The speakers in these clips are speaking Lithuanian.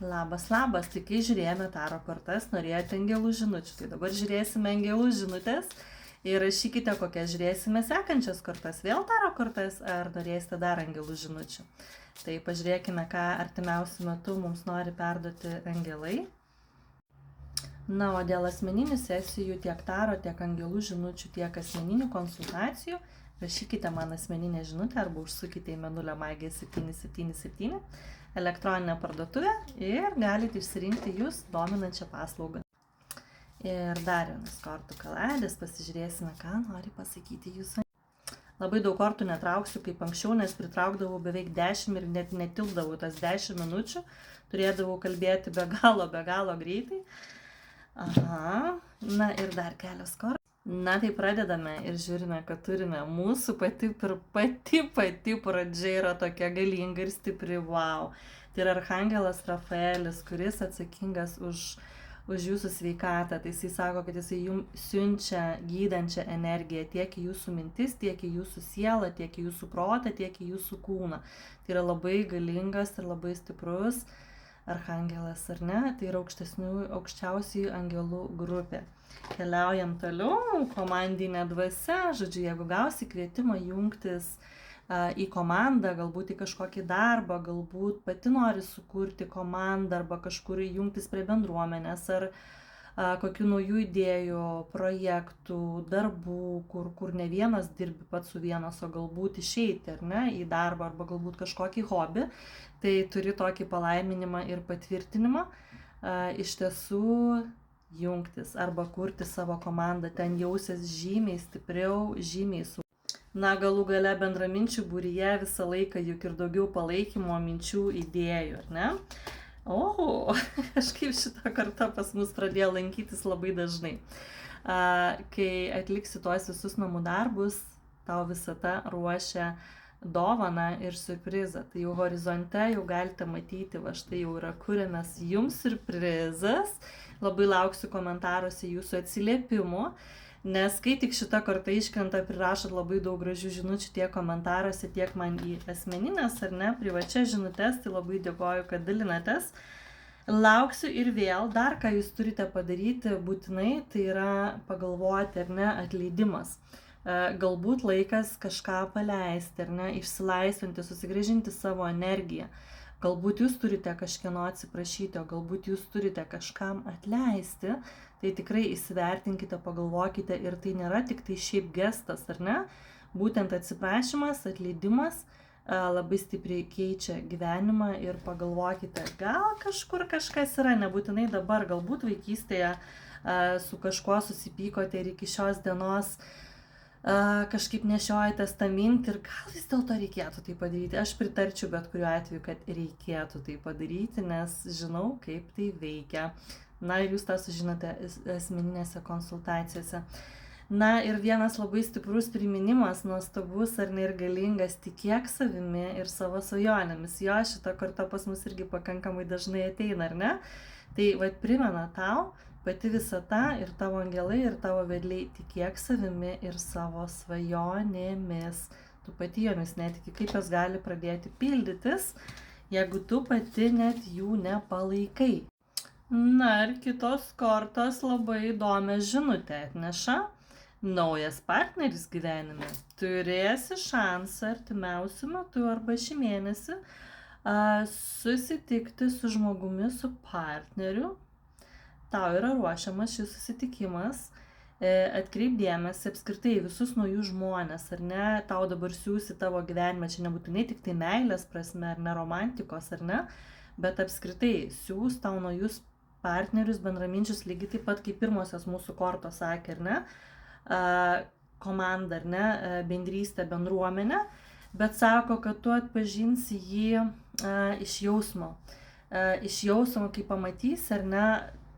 Labas, labas, tai kai žiūrėjome taro kortas, norėjote angelų žinučių, tai dabar žiūrėsime angelų žinutės ir rašykite, kokias žiūrėsime sekančias kortas, vėl taro kortas ar norėsite dar angelų žinučių. Tai pažiūrėkime, ką artimiausiu metu mums nori perduoti angelai. Na, o dėl asmeninių sesijų tiek taro, tiek angelų žinučių, tiek asmeninių konsultacijų, rašykite man asmeninę žinutę arba užsukite į Mėnulio magija 777 elektroninę parduotuvę ir galite išsirinkti jūs dominančią paslaugą. Ir dar vienas kortų kaladės, pasižiūrėsime, ką nori pasakyti jūsų. Labai daug kortų netrauksiu kaip anksčiau, nes pritraukdavau beveik 10 ir net netilpdavau tas 10 minučių, turėdavau kalbėti be galo greitai. Aha, na ir dar kelios kortos. Na tai pradedame ir žiūrime, kad turime mūsų pati pradžia yra tokia galinga ir stipri, wow. Tai yra archangelas Rafaelis, kuris atsakingas už jūsų sveikatą. Tai jisai sako, kad jisai jums siunčia gydančią energiją tiek į jūsų mintis, tiek į jūsų sielą, tiek į jūsų protą, tiek į jūsų kūną. Tai yra labai galingas ir labai stiprus archangelas, ar ne? Tai yra aukščiausiųjų angelų grupė. Keliaujam toliau, komandinė dvasia, žodžiu, jeigu gausi kvietimą jungtis į komandą, galbūt į kažkokį darbą, galbūt pati nori sukurti komandą arba kažkur jungtis prie bendruomenės ar kokių naujų idėjų, projektų, darbų, kur ne vienas dirbi pats su vienas, o galbūt išeiti, ar ne, į darbą arba galbūt kažkokį hobį, tai turi tokį palaiminimą ir patvirtinimą. Iš tiesų jungtis arba kurti savo komandą, ten jausies žymiai stipriau, žymiai su. Na, galų gale bendraminčių būryje visą laiką juk ir daugiau palaikymo, minčių, idėjų, ar ne? O, kažkaip šitą kartą pas mus pradėjo lankytis labai dažnai. Kai atliksi tuos visus namų darbus, tau visata ruošia dovaną ir siurprizą. Tai jau horizonte jau galite matyti, va štai jau yra kuriamas jums siurprizas. Labai lauksiu komentaruose jūsų atsiliepimų, nes kai tik šita korta iškrenta, prirašot labai daug gražių žinučių tiek komentaruose, tiek man į asmeninės ar ne, privačias žinutes, tai labai dėkoju, kad dalinatės. Lauksiu ir vėl dar, ką jūs turite padaryti būtinai, tai yra pagalvoti, ar ne, atleidimas. Galbūt laikas kažką paleisti, ar ne, išsilaisvinti, susigrąžinti savo energiją. Galbūt jūs turite kažkieno atsiprašyti, o galbūt jūs turite kažkam atleisti, tai tikrai įsivertinkite, pagalvokite ir tai nėra tik tai šiaip gestas, ar ne? Būtent atsiprašymas, atleidimas labai stipriai keičia gyvenimą ir pagalvokite, gal kažkur kažkas yra, nebūtinai dabar, galbūt vaikystėje su kažkuo susipykote ir iki šios dienos kažkaip nešiojatės tą mintį ir gal vis dėlto reikėtų tai padaryti. Aš pritarčiau bet kuriuo atveju, kad reikėtų tai padaryti, nes žinau, kaip tai veikia. Na ir jūs tą sužinote asmeninėse konsultacijose. Na ir vienas labai stiprus priminimas, nuostabus ar ne ir galingas, tikėk savimi ir savo svajonėmis. Jo, šita karta pas mus irgi pakankamai dažnai ateina, ar ne? Tai vat primena tau, pati visata ir tavo angelai ir tavo vedliai, tikėk savimi ir savo svajonėmis. Tu pati jomis netiki, kaip jos gali pradėti pildytis, jeigu tu pati net jų nepalaikai. Na ir kitos kortos labai įdomią žinutę atneša. Naujas partneris gyvenime. Turėsi šansą artimiausiu metu arba šį mėnesį susitikti su žmogumi, su partneriu. Tau yra ruošiamas šis susitikimas, atkreip dėmesį apskritai visus naujus žmonės, ar ne, tau dabar siūsi tavo gyvenimą, čia nebūtinai tik tai meilės prasme, ar ne romantikos, ar ne, bet apskritai siūs tau naujus partnerius, bendraminčius, lygiai taip pat kaip pirmosios mūsų kortos sakė, ar ne, komanda, ar ne, bendrystė, bendruomenė, bet sako, kad tu atpažinsi jį iš jausmo, kai pamatysi, ar ne,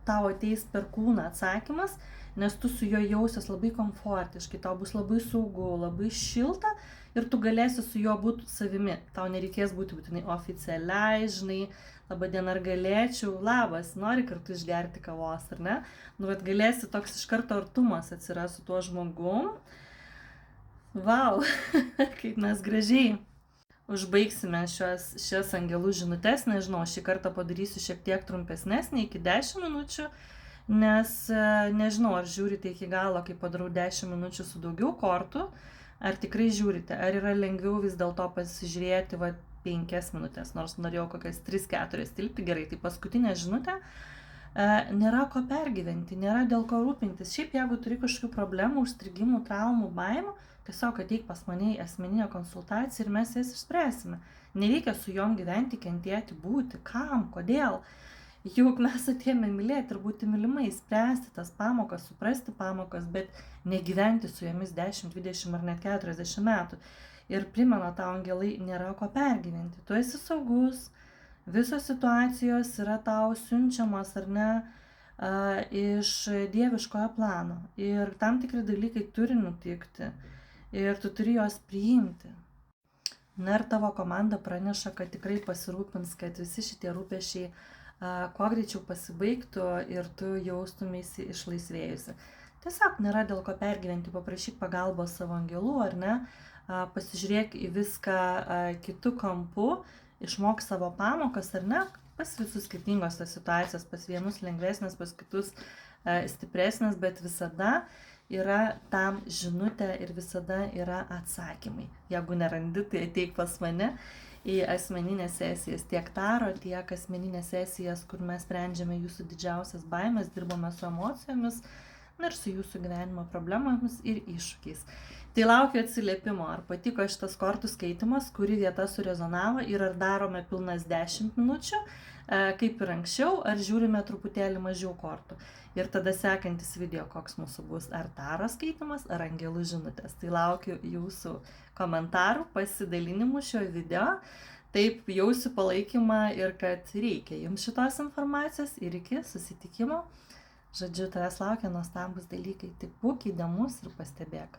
tau ateis per kūną atsakymas, nes tu su juo jausies labai komfortiškai, tau bus labai saugu, labai šilta ir tu galėsi su juo būti savimi. Tau nereikės būti būtinai oficialiai, žinai, laba diena, ar galėčiau, labas, nori kartu išgerti kavos, ar ne? Nu, bet galėsi toks iš karto artumas atsiras su tuo žmogum. Vau, kaip mes gražiai užbaigsime šias angelų žinutes. Nežinau, šį kartą padarysiu šiek tiek trumpesnes, nei iki 10 minučių, nes nežinau, ar žiūrite iki galo, kai padarau 10 minučių su daugiau kortų, ar tikrai žiūrite, ar yra lengviau vis dėlto pasižiūrėti 5 minutės, nors norėjau kokias 3-4 tilpti. Gerai, tai paskutinė žinutė. Nėra ko pergyventi, nėra dėl ko rūpintis. Šiaip jeigu turi kažkokių problemų, užstrigimų, traumų, baimių, tiesiog ateik pas mane į asmeninę konsultaciją ir mes jas išspręsime. Nereikia su jom gyventi, kentėti, būti. Kam? Kodėl? Juk mes atėjome mylėti ir būti mylimai, spręsti tas pamokas, suprasti pamokas, bet negyventi su jomis 10, 20 ar net 40 metų. Ir primena tau angelai, nėra ko pergyventi. Tu esi saugus. Visos situacijos yra tau siunčiamos, ar ne, iš dieviškojo plano. Ir tam tikri dalykai turi nutikti. Ir tu turi juos priimti. Na ir tavo komanda praneša, kad tikrai pasirūpins, kad visi šitie rūpesčiai kuo greičiau pasibaigtų ir tu jaustumėsi išlaisvėjusi. Tiesiog nėra dėl ko pergyventi, paprašyk pagalbos savo angelų, ar ne, pasižiūrėk į viską kitų kampų, išmok savo pamokas, ar ne, pas visus skirtingos tas situacijas, pas vienus lengvesnės, pas kitus stipresnės, bet visada yra tam žinutė ir visada yra atsakymai. Jeigu nerandi, tai ateik pas mane į asmeninės sesijas, tiek taro, tiek asmeninės sesijas, kur mes sprendžiame jūsų didžiausias baimės, dirbame su emocijomis, ir su jūsų gyvenimo problemomis ir iššūkiais. Tai laukiu atsiliepimo, ar patiko šitas kortų skaitimas, kuri vieta surezonavo ir ar darome pilnas 10 minučių, kaip ir anksčiau, ar žiūrime truputėlį mažiau kortų. Ir tada sekantis video, koks mūsų bus, ar taro skaitimas, ar angelų žinutės. Tai laukiu jūsų komentarų, pasidalinimų šio video. Taip jausiu palaikymą ir kad reikia jums šitos informacijos ir iki susitikimo. Žodžiu, tavęs laukia nuostabus dalykai, tik būk įdomus ir pastebėk.